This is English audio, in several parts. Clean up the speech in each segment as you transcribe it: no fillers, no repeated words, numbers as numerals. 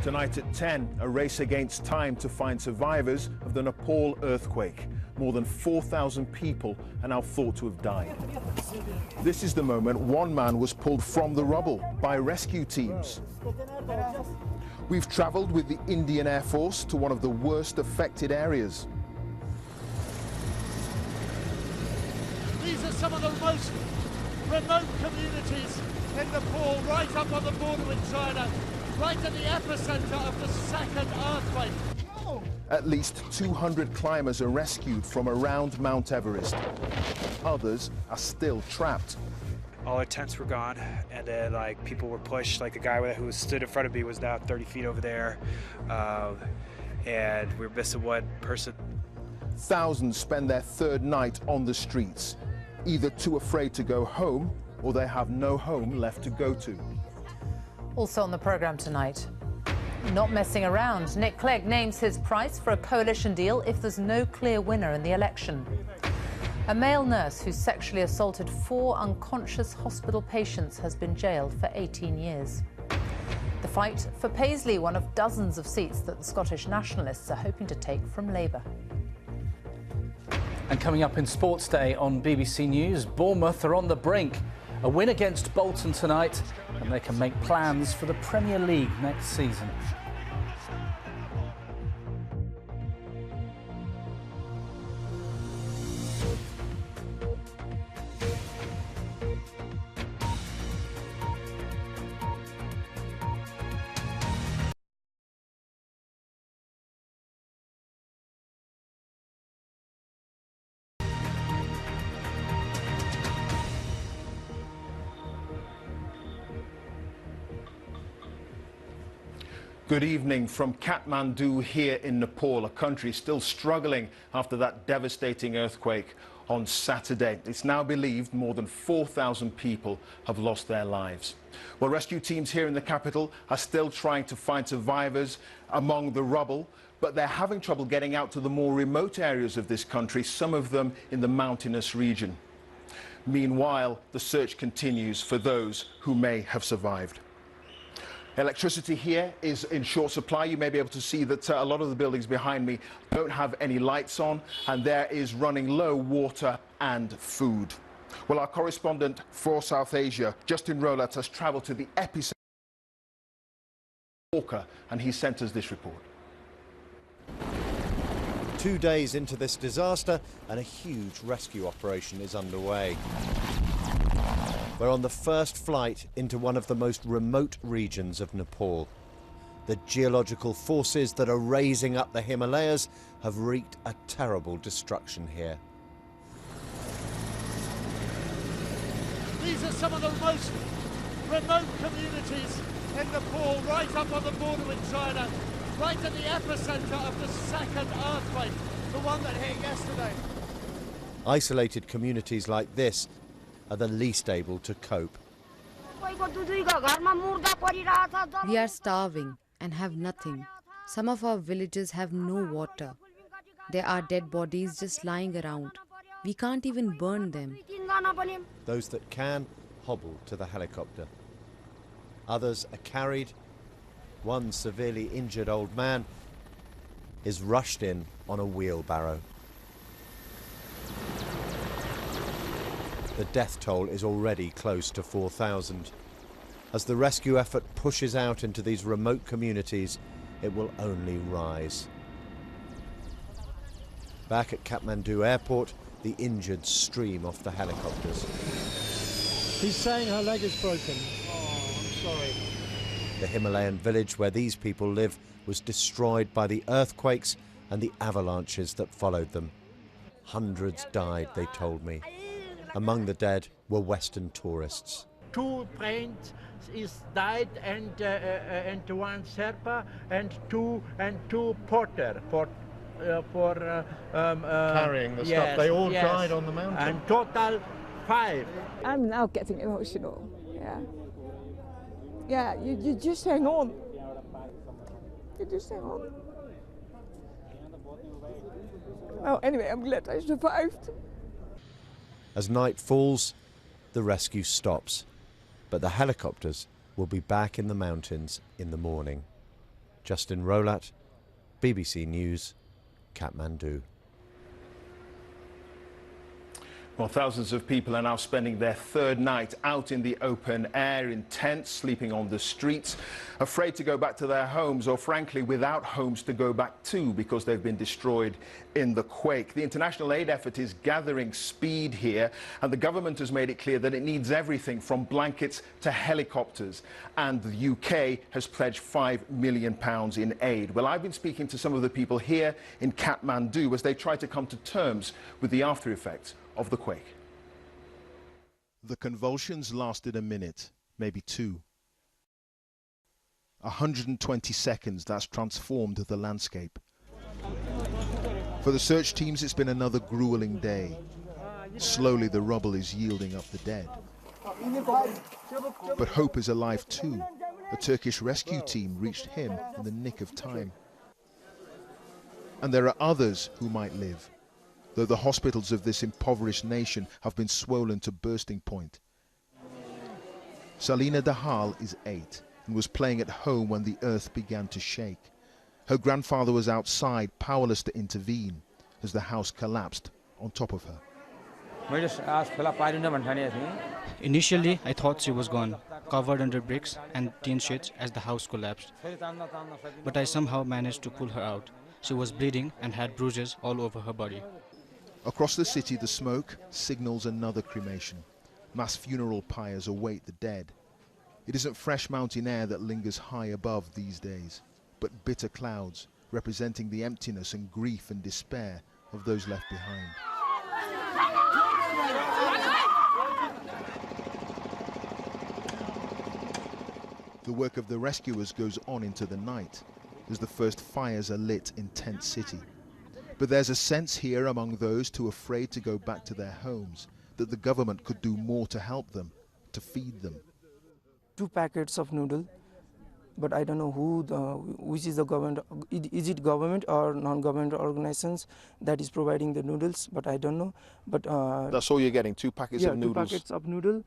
Tonight at 10, a race against time to find survivors of the Nepal earthquake. More than 4,000 people are now thought to have died. This is the moment one man was pulled from the rubble by rescue teams. We've travelled with the Indian Air Force to one of the worst affected areas. These are some of the most remote communities in Nepal, right up on the border with China, right at the epicenter of the second earthquake. At least 200 climbers are rescued from around Mount Everest. Others are still trapped. All our tents were gone, and then people were pushed. Like the guy who stood in front of me was now 30 feet over there, and we were missing one person. Thousands spend their third night on the streets, either too afraid to go home or they have no home left to go to. Also on the programme tonight, not messing around. Nick Clegg names his price for a coalition deal if there's no clear winner in the election. A male nurse who sexually assaulted 4 unconscious hospital patients has been jailed for 18 years. The fight for Paisley, one of dozens of seats that the Scottish nationalists are hoping to take from Labour. And coming up in Sports Day on BBC News, Bournemouth are on the brink. A win against Bolton tonight, and they can make plans for the Premier League next season. Good evening from Kathmandu here in Nepal, a country still struggling after that devastating earthquake on Saturday. It's now believed more than 4,000 people have lost their lives. Well, rescue teams here in the capital are still trying to find survivors among the rubble, but they're having trouble getting out to the more remote areas of this country, some of them in the mountainous region. Meanwhile, the search continues for those who may have survived. Electricity here is in short supply. You may be able to see that a lot of the buildings behind me don't have any lights on, and there is running low water and food. Well, our correspondent for South Asia, Justin Rowlatt, has travelled to the epicenter, and he sent us this report. 2 days into this disaster, and a huge rescue operation is underway. We're on the first flight into one of the most remote regions of Nepal. The geological forces that are raising up the Himalayas have wreaked a terrible destruction here. These are some of the most remote communities in Nepal, right up on the border with China, right at the epicenter of the second earthquake, the one that hit yesterday. Isolated communities like this are the least able to cope. We are starving and have nothing. Some of our villages have no water. There are dead bodies just lying around. We can't even burn them. Those that can hobble to the helicopter. Others are carried. One severely injured old man is rushed in on a wheelbarrow. The death toll is already close to 4,000. As the rescue effort pushes out into these remote communities, it will only rise. Back at Kathmandu Airport, the injured stream off the helicopters. He's saying her leg is broken. Oh, I'm sorry. The Himalayan village where these people live was destroyed by the earthquakes and the avalanches that followed them. Hundreds died, they told me. Among the dead were Western tourists. 2 planes died, and one Sherpa and two porter for carrying the stuff. They all died on the mountain. And total 5. I'm now getting emotional. Yeah. You just hang on. You just hang on. Oh, anyway, I'm glad I survived. As night falls, the rescue stops, but the helicopters will be back in the mountains in the morning. Justin Rolat, BBC News, Kathmandu. Well, thousands of people are now spending their third night out in the open air in tents, sleeping on the streets, afraid to go back to their homes, or frankly without homes to go back to because they've been destroyed in the quake. The international aid effort is gathering speed here, and the government has made it clear that it needs everything from blankets to helicopters, and the UK has pledged £5 million in aid. Well, I've been speaking to some of the people here in Kathmandu as they try to come to terms with the after effects of the quake. The convulsions lasted a minute, maybe two. 120 seconds, that's transformed the landscape. For the search teams, it's been another grueling day. Slowly the rubble is yielding up the dead. But hope is alive too. A Turkish rescue team reached him in the nick of time. And there are others who might live, though the hospitals of this impoverished nation have been swollen to bursting point. Salina Dahal is 8 and was playing at home when the earth began to shake. Her grandfather was outside, powerless to intervene, as the house collapsed on top of her. Initially, I thought she was gone, covered under bricks and tin sheets as the house collapsed. But I somehow managed to pull her out. She was bleeding and had bruises all over her body. Across the city, the smoke signals another cremation. Mass funeral pyres await the dead. It isn't fresh mountain air that lingers high above these days, but bitter clouds representing the emptiness and grief and despair of those left behind. The work of the rescuers goes on into the night as the first fires are lit in Tent City. But there's a sense here among those too afraid to go back to their homes that the government could do more to help them, to feed them. 2 packets of noodle, but I don't know which is the government. Is it government or non-government organizations that is providing the noodles? But I don't know. But that's all you're getting, 2 packets of noodles? 2 packets of noodle.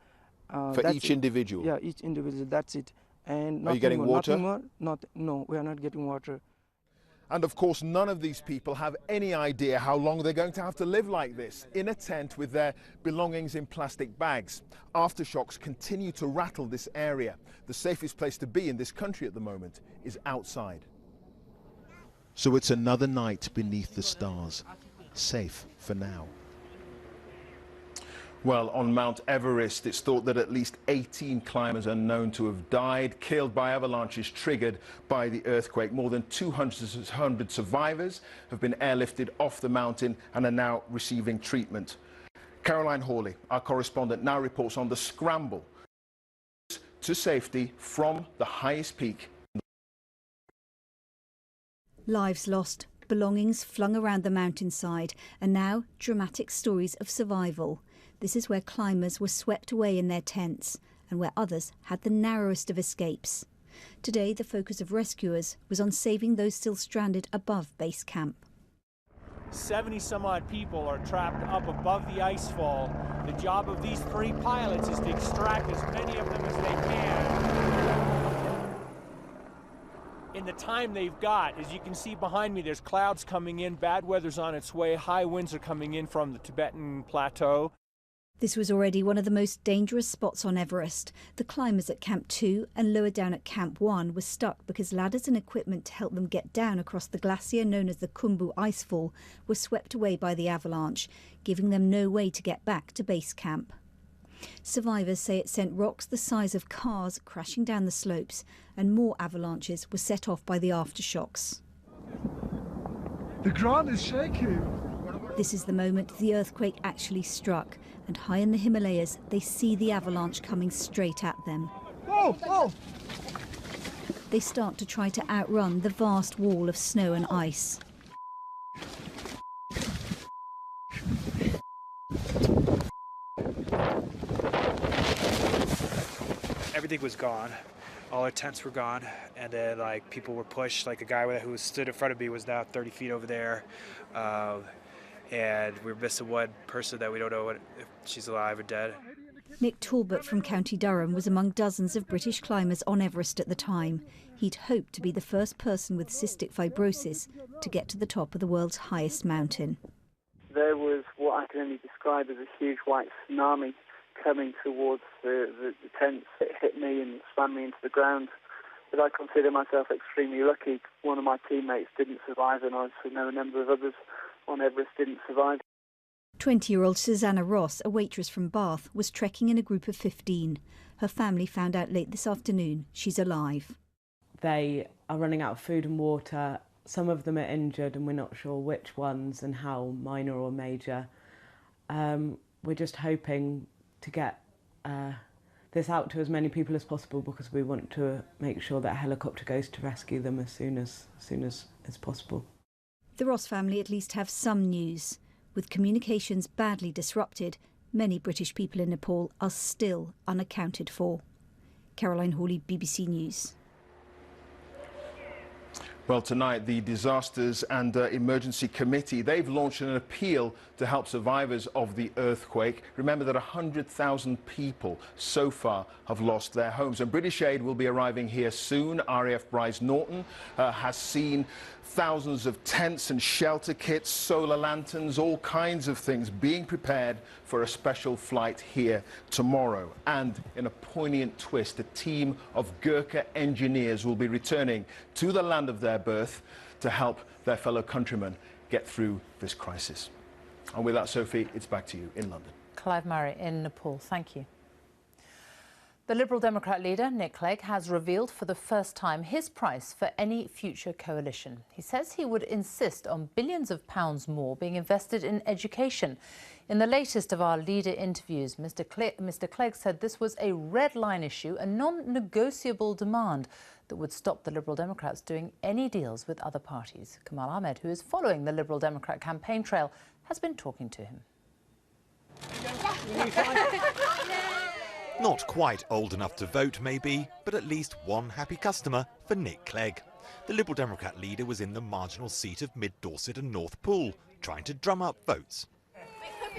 For each individual? Yeah, each individual, that's it. And are you getting water? No, we are not getting water. And of course, none of these people have any idea how long they're going to have to live like this, in a tent with their belongings in plastic bags. Aftershocks continue to rattle this area. The safest place to be in this country at the moment is outside. So it's another night beneath the stars, safe for now. Well, on Mount Everest, it's thought that at least 18 climbers are known to have died, killed by avalanches triggered by the earthquake. More than 200 survivors have been airlifted off the mountain and are now receiving treatment. Caroline Hawley, our correspondent, now reports on the scramble to safety from the highest peak. Lives lost, belongings flung around the mountainside, and now dramatic stories of survival. This is where climbers were swept away in their tents and where others had the narrowest of escapes. Today, the focus of rescuers was on saving those still stranded above base camp. 70 some odd people are trapped up above the icefall. The job of these 3 pilots is to extract as many of them as they can in the time they've got. As you can see behind me, there's clouds coming in, bad weather's on its way, high winds are coming in from the Tibetan Plateau. This was already one of the most dangerous spots on Everest. The climbers at Camp 2 and lower down at Camp 1 were stuck because ladders and equipment to help them get down across the glacier known as the Khumbu Icefall were swept away by the avalanche, giving them no way to get back to base camp. Survivors say it sent rocks the size of cars crashing down the slopes, and more avalanches were set off by the aftershocks. The ground is shaking. This is the moment the earthquake actually struck, and high in the Himalayas they see the avalanche coming straight at them. Whoa, whoa. They start to try to outrun the vast wall of snow and ice. Everything was gone. All our tents were gone, and then like people were pushed. Like a guy who stood in front of me was now 30 feet over there, and we're missing one person that we don't know if she's alive or dead. Nick Talbot from County Durham was among dozens of British climbers on Everest at the time. He'd hoped to be the first person with cystic fibrosis to get to the top of the world's highest mountain. There was what I can only describe as a huge white tsunami coming towards the tents. It hit me and slammed me into the ground. But I consider myself extremely lucky. One of my teammates didn't survive, and I also know a number of others on Everest didn't survive. 20-year-old Susanna Ross, a waitress from Bath, was trekking in a group of 15. Her family found out late this afternoon she's alive. They are running out of food and water. Some of them are injured and we're not sure which ones and how minor or major. We're just hoping to get this out to as many people as possible because we want to make sure that a helicopter goes to rescue them as soon as possible. The Ross family at least have some news. With communications badly disrupted, many British people in Nepal are still unaccounted for. Caroline Hawley, BBC News. Well, tonight, the Disasters and Emergency Committee, they've launched an appeal to help survivors of the earthquake. Remember that 100,000 people so far have lost their homes. And British aid will be arriving here soon. RAF Bryce Norton has seen thousands of tents and shelter kits, solar lanterns, all kinds of things being prepared for a special flight here tomorrow. And in a poignant twist, a team of Gurkha engineers will be returning to the land of their birth to help their fellow countrymen get through this crisis. And with that, Sophie, it's back to you in London. Clive Murray in Nepal, thank you. The Liberal Democrat leader, Nick Clegg, has revealed for the first time his price for any future coalition. He says he would insist on billions of pounds more being invested in education. In the latest of our leader interviews, Mr. Clegg said this was a red line issue, a non-negotiable demand that would stop the Liberal Democrats doing any deals with other parties. Kamal Ahmed, who is following the Liberal Democrat campaign trail, has been talking to him. Not quite old enough to vote, maybe, but at least one happy customer for Nick Clegg. The Liberal Democrat leader was in the marginal seat of Mid Dorset and North Poole, trying to drum up votes.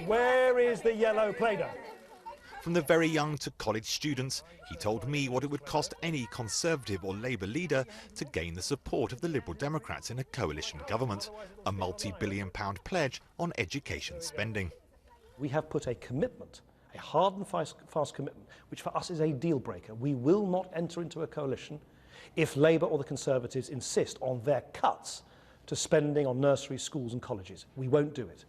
Where is the yellow Play-Doh? From the very young to college students, he told me what it would cost any Conservative or Labour leader to gain the support of the Liberal Democrats in a coalition government, a multi-billion-pound pledge on education spending. We have put a commitment, a hard and fast commitment, which for us is a deal breaker. We will not enter into a coalition if Labour or the Conservatives insist on their cuts to spending on nurseries, schools and colleges. We won't do it.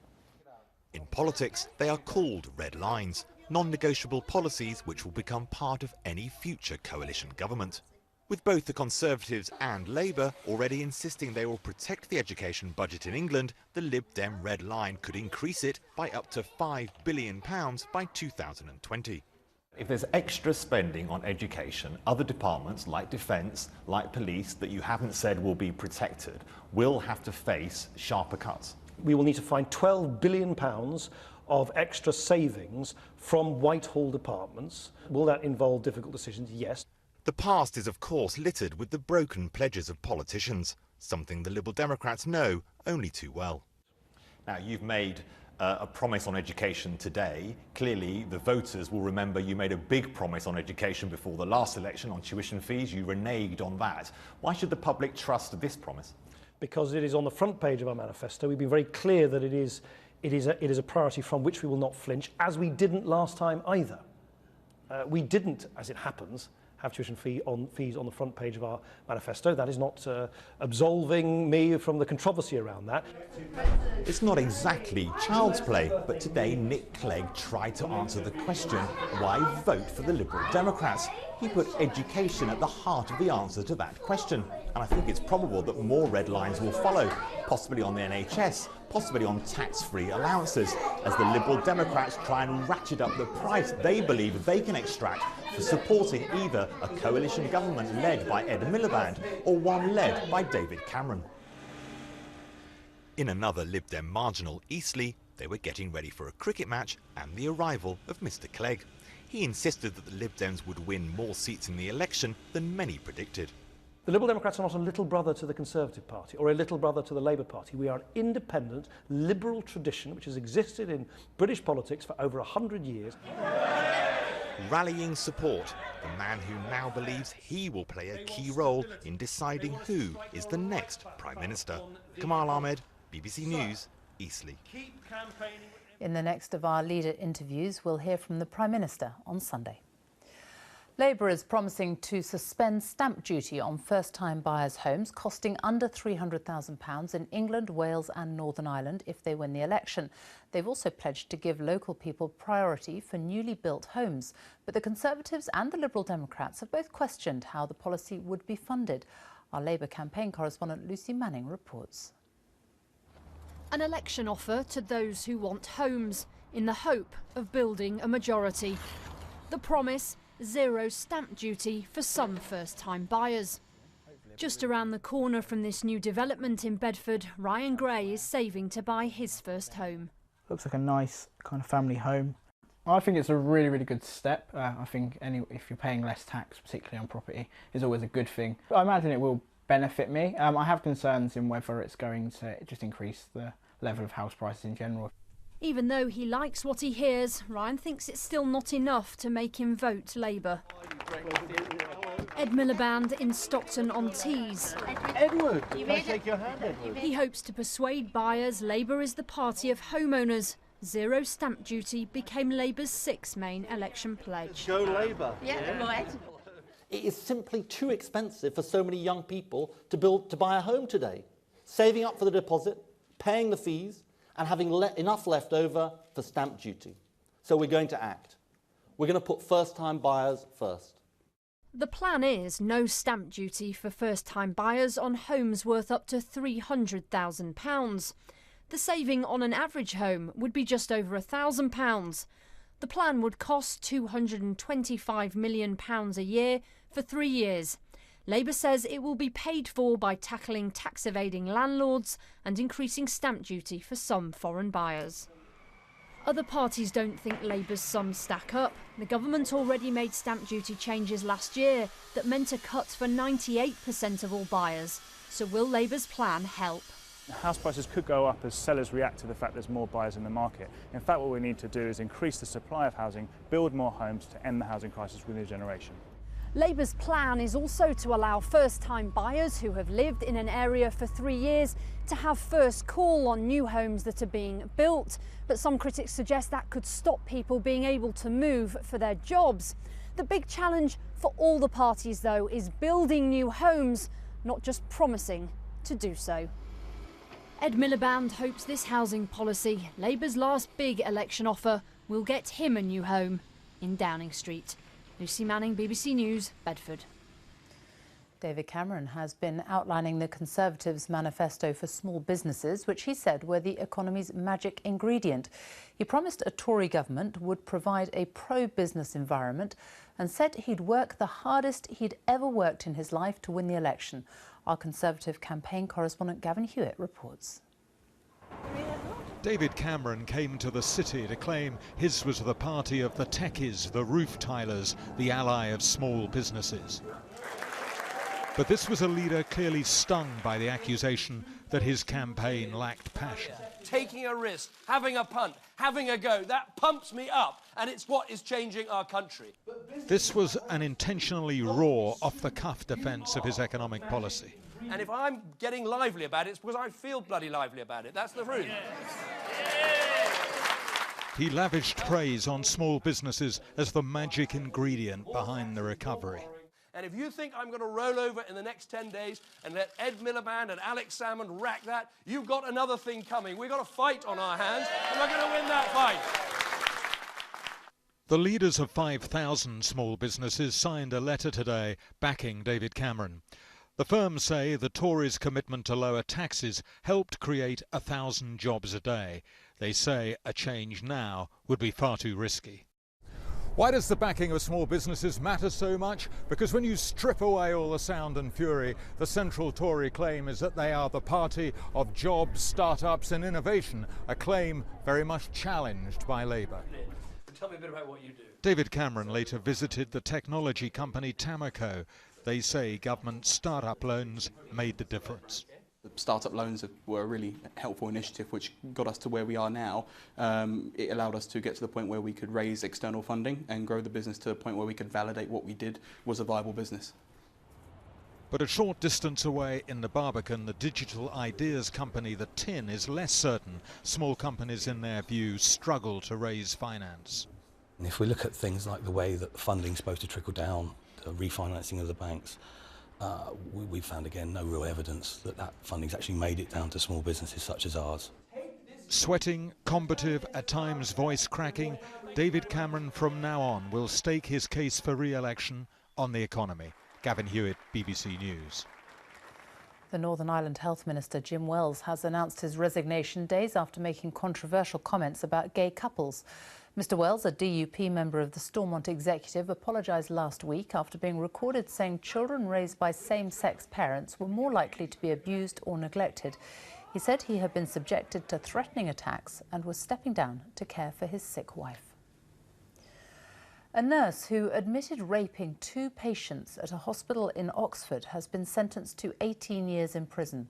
In politics, they are called red lines, non-negotiable policies which will become part of any future coalition government. With both the Conservatives and Labour already insisting they will protect the education budget in England, the Lib Dem red line could increase it by up to £5 billion by 2020. If there's extra spending on education, other departments like defence, like police, that you haven't said will be protected, will have to face sharper cuts. We will need to find £12 billion of extra savings from Whitehall departments. Will that involve difficult decisions? Yes. The past is, of course, littered with the broken pledges of politicians, something the Liberal Democrats know only too well. Now, you've made a promise on education today. Clearly, the voters will remember you made a big promise on education before the last election on tuition fees. You reneged on that. Why should the public trust this promise? Because it is on the front page of our manifesto. We've been very clear that it is a priority from which we will not flinch, as we didn't last time either. We didn't, as it happens, have tuition fees on the front page of our manifesto. That is not absolving me from the controversy around that. It's not exactly child's play, but today Nick Clegg tried to answer the question, why vote for the Liberal Democrats? He put education at the heart of the answer to that question. And I think it's probable that more red lines will follow, possibly on the NHS, possibly on tax-free allowances, as the Liberal Democrats try and ratchet up the price they believe they can extract for supporting either a coalition government led by Ed Miliband or one led by David Cameron. In another Lib Dem marginal, Eastleigh, they were getting ready for a cricket match and the arrival of Mr Clegg. He insisted that the Lib Dems would win more seats in the election than many predicted. The Liberal Democrats are not a little brother to the Conservative Party or a little brother to the Labour Party. We are an independent, liberal tradition which has existed in British politics for over 100 years. rallying support. The man who now believes he will play a key role in deciding who is the next Prime Minister. Kamal Ahmed, BBC News, Eastleigh. In the next of our leader interviews, we'll hear from the Prime Minister on Sunday. Labour is promising to suspend stamp duty on first-time buyers' homes costing under £300,000 in England, Wales and Northern Ireland if they win the election. They've also pledged to give local people priority for newly built homes. But the Conservatives and the Liberal Democrats have both questioned how the policy would be funded. Our Labour campaign correspondent Lucy Manning reports. An election offer to those who want homes in the hope of building a majority. The promise: zero stamp duty for some first-time buyers. Just around the corner from this new development in Bedford, Ryan Gray is saving to buy his first home. Looks like a nice kind of family home. I think it's a really, really good step. I think if you're paying less tax, particularly on property, is always a good thing. I imagine it will benefit me. I have concerns in whether it's going to just increase the level of house prices in general. Even though he likes what he hears, Ryan thinks it's still not enough to make him vote Labour. Ed Miliband in Stockton-on-Tees. Edward, can I shake your hand, Edward? He hopes to persuade buyers Labour is the party of homeowners. Zero stamp duty became Labour's sixth main election pledge. Go Labour. Yeah, go ahead. It is simply too expensive for so many young people to buy a home today. Saving up for the deposit, paying the fees, and having enough left over for stamp duty. So we're going to act. We're going to put first-time buyers first. The plan is no stamp duty for first-time buyers on homes worth up to £300,000. The saving on an average home would be just over £1,000. The plan would cost £225 million a year for 3 years. Labour says it will be paid for by tackling tax-evading landlords and increasing stamp duty for some foreign buyers. Other parties don't think Labour's sums stack up. The government already made stamp duty changes last year that meant a cut for 98% of all buyers. So will Labour's plan help? House prices could go up as sellers react to the fact there's more buyers in the market. In fact, what we need to do is increase the supply of housing, build more homes to end the housing crisis within a generation. Labour's plan is also to allow first-time buyers who have lived in an area for 3 years to have first call on new homes that are being built. But some critics suggest that could stop people being able to move for their jobs. The big challenge for all the parties, though, is building new homes, not just promising to do so. Ed Miliband hopes this housing policy, Labour's last big election offer, will get him a new home in Downing Street. Lucy Manning, BBC News, Bedford. David Cameron has been outlining the Conservatives' manifesto for small businesses, which he said were the economy's magic ingredient. He promised a Tory government would provide a pro-business environment and said he'd work the hardest he'd ever worked in his life to win the election. Our Conservative campaign correspondent Gavin Hewitt reports. David Cameron came to the city to claim his was the party of the techies, the roof tilers, the ally of small businesses. But this was a leader clearly stung by the accusation that his campaign lacked passion. Taking a risk, having a punt, having a go, that pumps me up, and it's what is changing our country. This was an intentionally raw, off-the-cuff defence of his economic policy. And if I'm getting lively about it, it's because I feel bloody lively about it. That's the truth. He lavished praise on small businesses as the magic ingredient behind the recovery. And if you think I'm going to roll over in the next 10 days and let Ed Miliband and Alex Salmond rack that, you've got another thing coming. We've got a fight on our hands, and we're going to win that fight. The leaders of 5,000 small businesses signed a letter today backing David Cameron. The firms say the Tories' commitment to lower taxes helped create 1,000 jobs a day. They say a change now would be far too risky. Why does the backing of small businesses matter so much? Because when you strip away all the sound and fury, the central Tory claim is that they are the party of jobs, start-ups and innovation, a claim very much challenged by Labour. Tell me a bit about what you do. David Cameron later visited the technology company Tamaco. They say government start-up loans made the difference. The startup loans were a really helpful initiative which got us to where we are now. It allowed us to get to the point where we could raise external funding and grow the business to a point where we could validate what we did was a viable business. But a short distance away in the Barbican, the digital ideas company The Tin is less certain. Small companies, in their view, struggle to raise finance. And if we look at things like the way that the funding's supposed to trickle down, the refinancing of the banks, we've found again no real evidence that that funding's actually made it down to small businesses such as ours. Sweating, combative, at times voice cracking, David Cameron from now on will stake his case for re-election on the economy. Gavin Hewitt, BBC News. The Northern Ireland Health Minister Jim Wells has announced his resignation days after making controversial comments about gay couples. Mr Wells, a DUP member of the Stormont Executive, apologised last week after being recorded saying children raised by same-sex parents were more likely to be abused or neglected. He said he had been subjected to threatening attacks and was stepping down to care for his sick wife. A nurse who admitted raping 2 patients at a hospital in Oxford has been sentenced to 18 years in prison.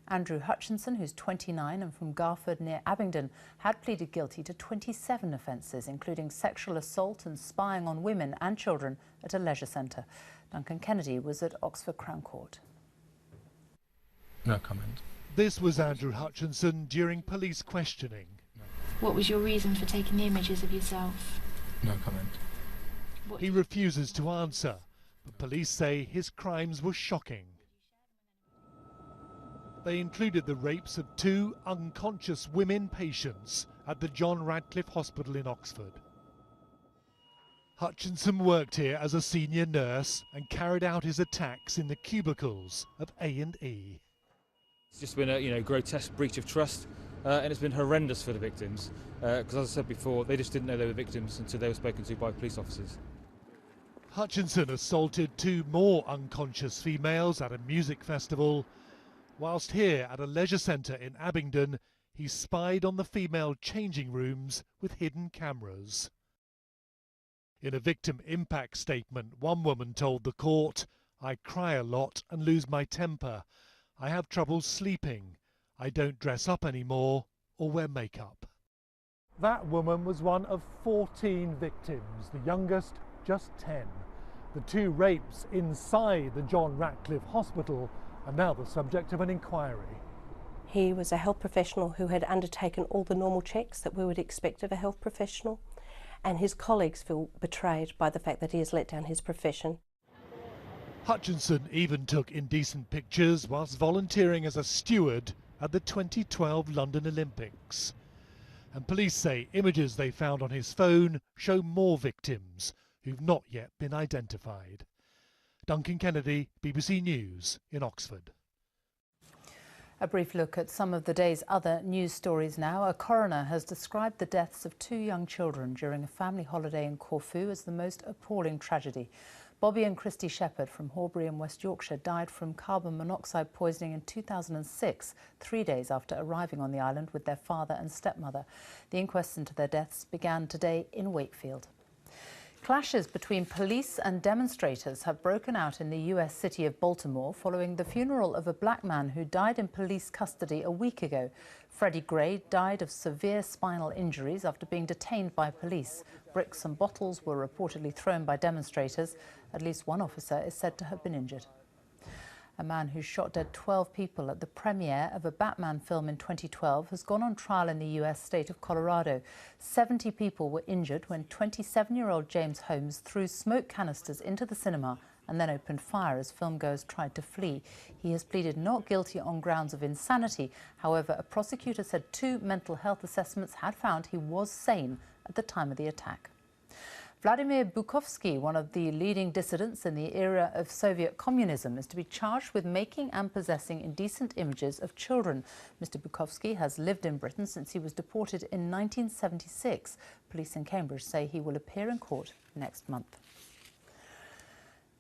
Andrew Hutchinson, who's 29 and from Garford near Abingdon, had pleaded guilty to 27 offences, including sexual assault and spying on women and children at a leisure centre. Duncan Kennedy was at Oxford Crown Court. No comment. This was Andrew Hutchinson during police questioning. What was your reason for taking the images of yourself? No comment. He refuses to answer, but police say his crimes were shocking. They included the rapes of 2 unconscious women patients at the John Radcliffe Hospital in Oxford. Hutchinson worked here as a senior nurse and carried out his attacks in the cubicles of A&E. It's just been a grotesque breach of trust, and it's been horrendous for the victims, because as I said before, they just didn't know they were victims until they were spoken to by police officers. Hutchinson assaulted 2 more unconscious females at a music festival, whilst here at a leisure centre in Abingdon, he spied on the female changing rooms with hidden cameras. In a victim impact statement, one woman told the court, "I cry a lot and lose my temper. I have trouble sleeping. I don't dress up anymore or wear makeup." That woman was one of 14 victims, the youngest just 10. The 2 rapes inside the John Radcliffe Hospital are now the subject of an inquiry. He was a health professional who had undertaken all the normal checks that we would expect of a health professional, and his colleagues feel betrayed by the fact that he has let down his profession. Hutchinson even took indecent pictures whilst volunteering as a steward at the 2012 London Olympics. And police say images they found on his phone show more victims who've not yet been identified. Duncan Kennedy, BBC News in Oxford. A brief look at some of the day's other news stories now. A coroner has described the deaths of 2 young children during a family holiday in Corfu as the most appalling tragedy. Bobby and Christy Shepherd from Horbury in West Yorkshire died from carbon monoxide poisoning in 2006, 3 days after arriving on the island with their father and stepmother. The inquest into their deaths began today in Wakefield. Clashes between police and demonstrators have broken out in the US city of Baltimore following the funeral of a black man who died in police custody a week ago. Freddie Gray died of severe spinal injuries after being detained by police. Bricks and bottles were reportedly thrown by demonstrators. At least one officer is said to have been injured. A man who shot dead 12 people at the premiere of a Batman film in 2012 has gone on trial in the US state of Colorado. 70 people were injured when 27-year-old James Holmes threw smoke canisters into the cinema and then opened fire as filmgoers tried to flee. He has pleaded not guilty on grounds of insanity. However, a prosecutor said 2 mental health assessments had found he was sane at the time of the attack. Vladimir Bukovsky, one of the leading dissidents in the era of Soviet communism, is to be charged with making and possessing indecent images of children. Mr. Bukovsky has lived in Britain since he was deported in 1976. Police in Cambridge say he will appear in court next month.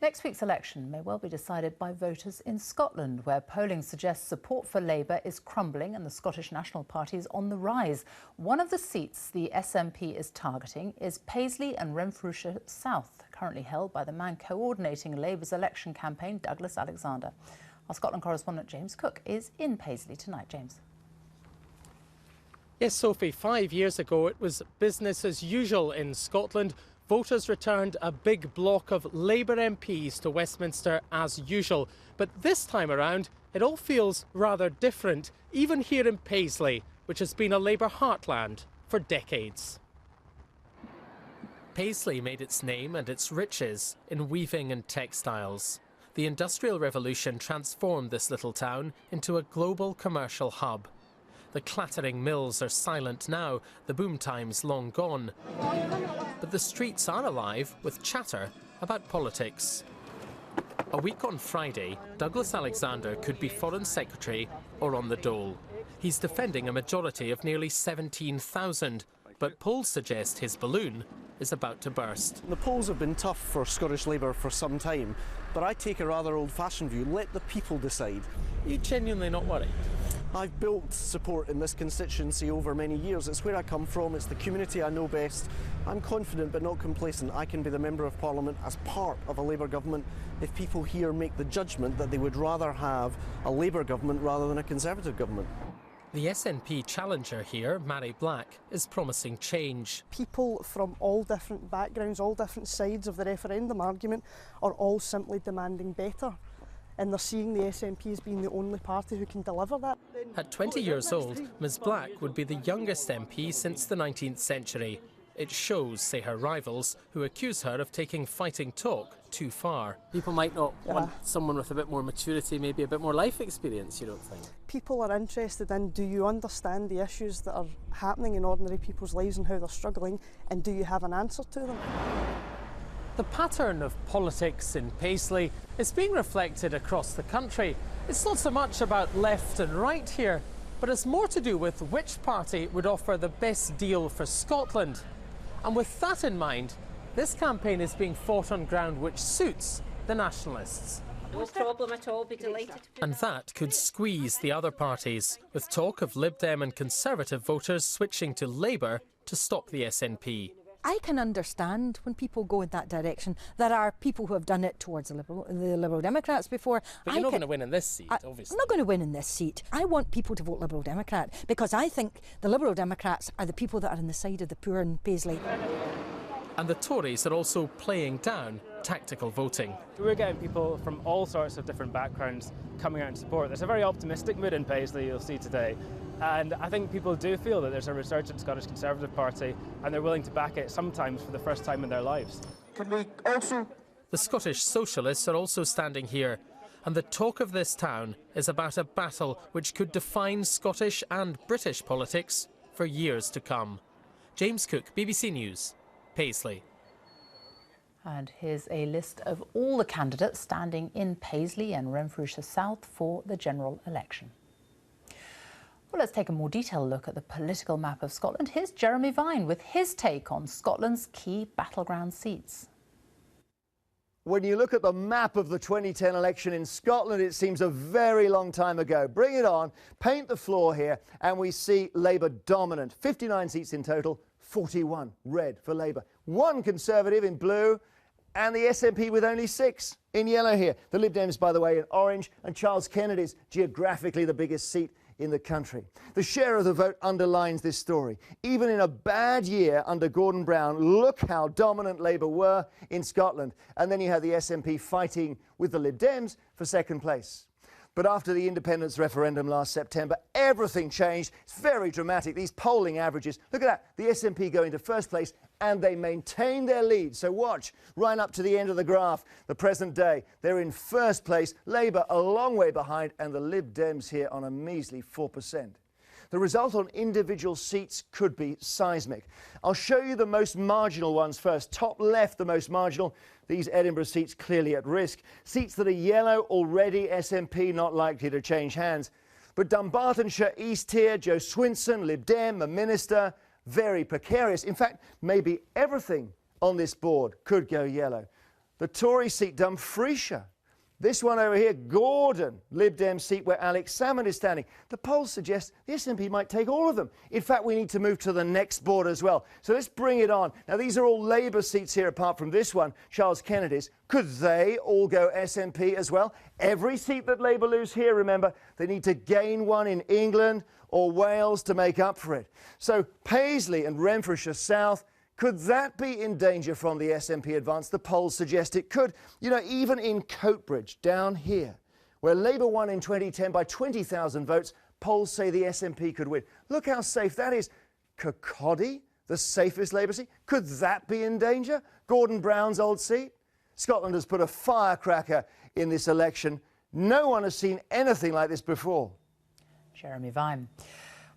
Next week's election may well be decided by voters in Scotland, where polling suggests support for Labour is crumbling and the Scottish National Party is on the rise. One of the seats the SNP is targeting is Paisley and Renfrewshire South, currently held by the man coordinating Labour's election campaign, Douglas Alexander. Our Scotland correspondent James Cook is in Paisley tonight. James. Yes, Sophie, 5 years ago it was business as usual in Scotland. Voters returned a big block of Labour MPs to Westminster as usual. But this time around, it all feels rather different, even here in Paisley, which has been a Labour heartland for decades. Paisley made its name and its riches in weaving and textiles. The Industrial Revolution transformed this little town into a global commercial hub. The clattering mills are silent now, the boom times long gone. But the streets are alive with chatter about politics. A week on Friday, Douglas Alexander could be Foreign Secretary or on the dole. He's defending a majority of nearly 17,000, but polls suggest his balloon is about to burst. The polls have been tough for Scottish Labour for some time, but I take a rather old-fashioned view. Let the people decide. Are you genuinely not worried? I've built support in this constituency over many years. It's where I come from, it's the community I know best. I'm confident but not complacent. I can be the Member of Parliament as part of a Labour government if people here make the judgment that they would rather have a Labour government rather than a Conservative government. The SNP challenger here, Mary Black, is promising change. People from all different backgrounds, all different sides of the referendum argument are all simply demanding better. And they're seeing the SNP as being the only party who can deliver that. At 20 years old, Ms Black would be the youngest MP since the 19th century. It shows, say her rivals, who accuse her of taking fighting talk too far. People might not want someone with a bit more maturity, maybe a bit more life experience, you don't think? People are interested in, do you understand the issues that are happening in ordinary people's lives and how they're struggling, and do you have an answer to them? The pattern of politics in Paisley is being reflected across the country. It's not so much about left and right here, but it's more to do with which party would offer the best deal for Scotland. And with that in mind, this campaign is being fought on ground which suits the nationalists. No problem at all, be delighted. And that could squeeze the other parties, with talk of Lib Dem and Conservative voters switching to Labour to stop the SNP. I can understand when people go in that direction. There are people who have done it towards the Liberal Democrats before. But you're not going to win in this seat, obviously. I'm not going to win in this seat. I want people to vote Liberal Democrat because I think the Liberal Democrats are the people that are on the side of the poor in Paisley. And the Tories are also playing down tactical voting. We're getting people from all sorts of different backgrounds coming out in support. There's a very optimistic mood in Paisley, you'll see today. And I think people do feel that there's a resurgent Scottish Conservative Party and they're willing to back it sometimes for the first time in their lives. The Scottish Socialists are also standing here, and the talk of this town is about a battle which could define Scottish and British politics for years to come. James Cook, BBC News, Paisley. And here's a list of all the candidates standing in Paisley and Renfrewshire South for the general election. Well, let's take a more detailed look at the political map of Scotland. Here's Jeremy Vine with his take on Scotland's key battleground seats. When you look at the map of the 2010 election in Scotland, it seems a very long time ago. Bring it on, paint the floor here, and we see Labour dominant. 59 seats in total, 41 red for Labour. 1 Conservative in blue, and the SNP with only 6 in yellow here. The Lib Dems, by the way, in orange, and Charles Kennedy's geographically the biggest seat in the country. The share of the vote underlines this story. Even in a bad year under Gordon Brown, look how dominant Labour were in Scotland. And then you have the SNP fighting with the Lib Dems for second place. But after the independence referendum last September, everything changed. It's very dramatic. These polling averages, look at that. The SNP go into first place and they maintain their lead. So watch, right up to the end of the graph, the present day. They're in first place, Labour a long way behind, and the Lib Dems here on a measly 4%. The result on individual seats could be seismic. I'll show you the most marginal ones first. Top left, the most marginal. These Edinburgh seats clearly at risk. Seats that are yellow already, SNP not likely to change hands. But Dunbartonshire East here, Joe Swinson, Lib Dem, a minister, very precarious. In fact, maybe everything on this board could go yellow. The Tory seat, Dumfriesshire, This one over here, Gordon, Lib Dem seat where Alex Salmond is standing. The polls suggest the SNP might take all of them. In fact, we need to move to the next board as well. So let's bring it on. Now, these are all Labour seats here, apart from this one, Charles Kennedy's. Could they all go SNP as well? Every seat that Labour lose here, remember, they need to gain one in England or Wales to make up for it. So Paisley and Renfrewshire South, could that be in danger from the SNP advance? The polls suggest it could. You know, even in Coatbridge, down here, where Labour won in 2010 by 20,000 votes, polls say the SNP could win. Look how safe that is. Kirkcaldy, the safest Labour seat, could that be in danger? Gordon Brown's old seat? Scotland has put a firecracker in this election. No one has seen anything like this before. Jeremy Vine.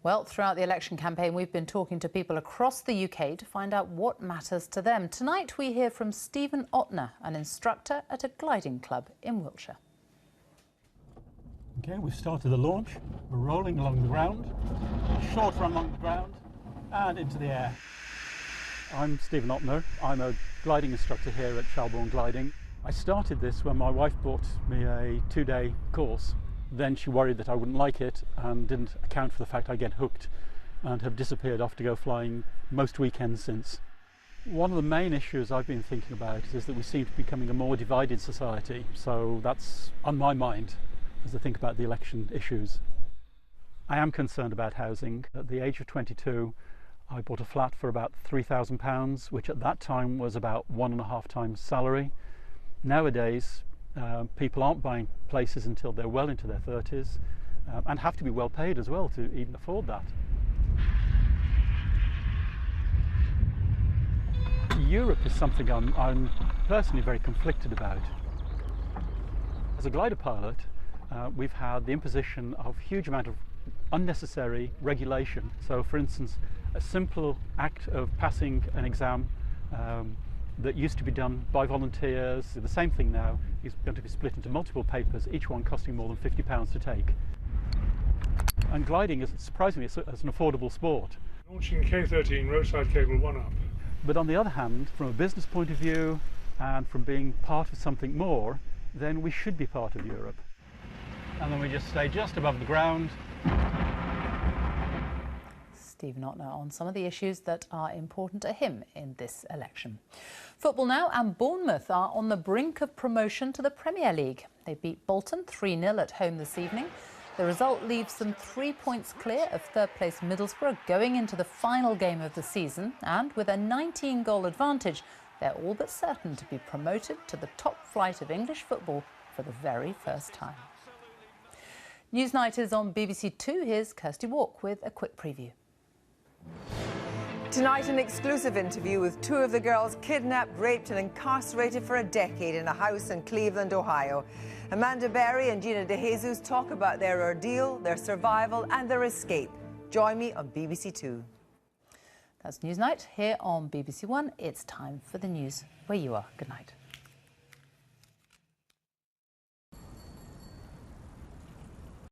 Well, throughout the election campaign, we've been talking to people across the UK to find out what matters to them. Tonight, we hear from Stephen Ottner, an instructor at a gliding club in Wiltshire. Okay, we've started the launch. We're rolling along the ground, short run along the ground, and into the air. I'm Stephen Ottner. I'm a gliding instructor here at Shelbourne Gliding. I started this when my wife bought me a 2-day course. Then she worried that I wouldn't like it and didn't account for the fact I get hooked and have disappeared off to go flying most weekends since. One of the main issues I've been thinking about is that we seem to be becoming a more divided society, so that's on my mind as I think about the election issues. I am concerned about housing. At the age of 22, I bought a flat for about £3,000, which at that time was about 1.5 times salary. Nowadays, people aren't buying places until they're well into their 30s and have to be well paid as well to even afford that. Europe is something I'm personally very conflicted about. As a glider pilot, we've had the imposition of a huge amount of unnecessary regulation. So, for instance, a simple act of passing an exam that used to be done by volunteers, the same thing now is going to be split into multiple papers, each one costing more than £50 to take. And gliding is surprisingly as an affordable sport. Launching K13 roadside cable 1-up. But on the other hand, from a business point of view and from being part of something more, then we should be part of Europe. And then we just stay just above the ground. Stephen Ottner on some of the issues that are important to him in this election. Football now, and Bournemouth are on the brink of promotion to the Premier League. They beat Bolton 3-0 at home this evening. The result leaves them 3 points clear of third-place Middlesbrough going into the final game of the season, and with a 19-goal advantage, they're all but certain to be promoted to the top flight of English football for the very first time. Newsnight is on BBC Two. Here's Kirsty Walk with a quick preview. Tonight, an exclusive interview with two of the girls kidnapped, raped and incarcerated for a decade in a house in Cleveland, Ohio. Amanda Berry and Gina De Jesus talk about their ordeal, their survival and their escape. Join me on BBC Two. That's Newsnight. Here on BBC One, it's time for the news where you are. Good night.